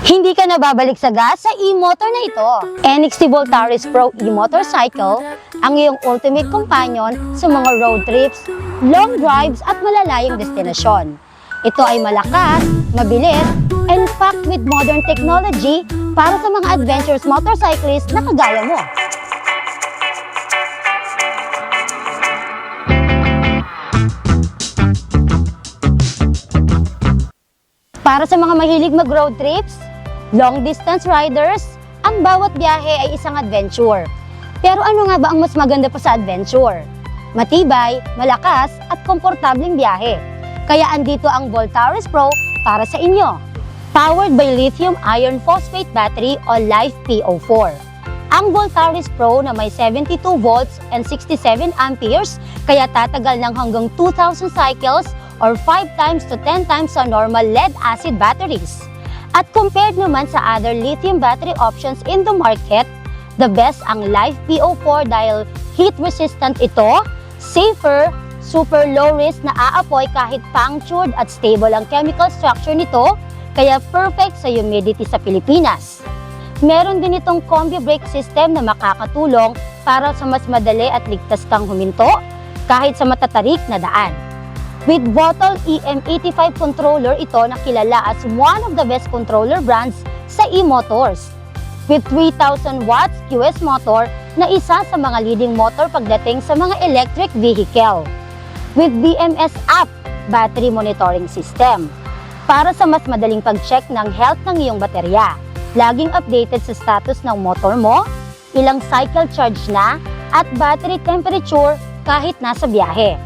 Hindi ka na babalik sa gas sa e-motor na ito. NXT Voltaris Pro e-motorcycle ang iyong ultimate companion sa mga road trips, long drives at malalayong destinasyon. Ito ay malakas, mabilis, and packed with modern technology para sa mga adventurous motorcyclists na kagaya mo. Para sa mga mahilig mag-road trips, long-distance riders, ang bawat biyahe ay isang adventure. Pero ano nga ba ang mas maganda pa sa adventure? Matibay, malakas, at komportableng biyahe. Kaya andito ang Voltaris Pro para sa inyo. Powered by lithium iron phosphate battery o LiFePO4. Ang Voltaris Pro na may 72 volts and 67 amperes kaya tatagal ng hanggang 2,000 cycles or 5 times to 10 times sa normal lead-acid batteries. At compared naman sa other lithium battery options in the market, the best ang LiFePO4 dahil heat-resistant ito, safer, super low-risk na aapoy kahit punctured at stable ang chemical structure nito, kaya perfect sa humidity sa Pilipinas. Meron din itong combi brake system na makakatulong para sa mas madali at ligtas kang huminto kahit sa matatarik na daan. With Votal EM85 controller, ito na kilala as one of the best controller brands sa e-motors. With 3,000 watts QS motor na isa sa mga leading motor pagdating sa mga electric vehicle. With BMS app, battery monitoring system. Para sa mas madaling pag-check ng health ng iyong baterya. Laging updated sa status ng motor mo, ilang cycle charge na, at battery temperature kahit nasa biyahe.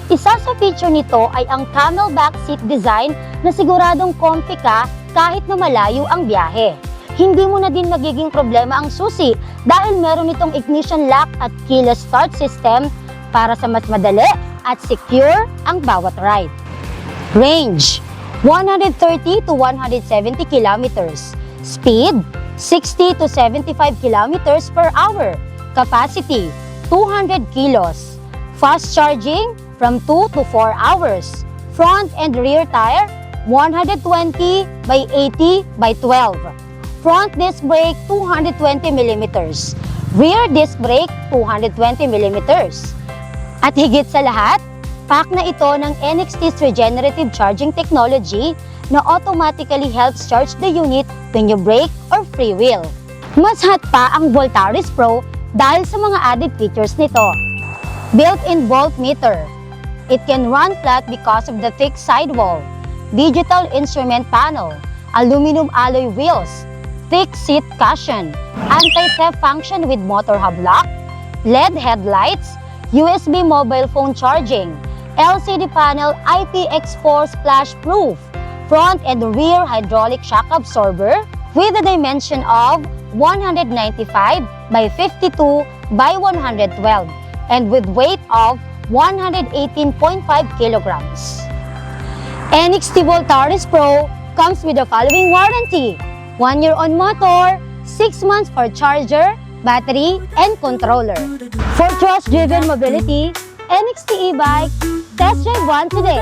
Isa sa feature nito ay ang camelback seat design na siguradong comfy ka kahit na malayo ang biyahe. Hindi mo na din magiging problema ang susi dahil meron itong ignition lock at keyless start system para sa mas madali at secure ang bawat ride. Range: 130 to 170 kilometers. Speed: 60 to 75 kilometers per hour. Capacity: 200 kilos. Fast charging: from 2 to 4 hours. Front and rear tire, 120 by 80 by 12. Front disc brake, 220 mm. Rear disc brake, 220 mm. At higit sa lahat, pack na ito ng NXT's regenerative charging technology na automatically helps charge the unit when you brake or freewheel. Mas hot pa ang Voltaris Pro dahil sa mga added features nito. Built-in voltmeter. It can run flat because of the thick sidewall, digital instrument panel, aluminum alloy wheels, thick seat cushion, anti-theft function with motor hub lock, LED headlights, USB mobile phone charging, LCD panel IPX4 splash proof, front and rear hydraulic shock absorber with a dimension of 195 by 52 by 112 and with weight of 118.5 kilograms. NXT Voltaris Pro comes with the following warranty: 1 year on motor, 6 months for charger, battery, and controller. For trust-driven mobility, NXT e-bike, test drive one today.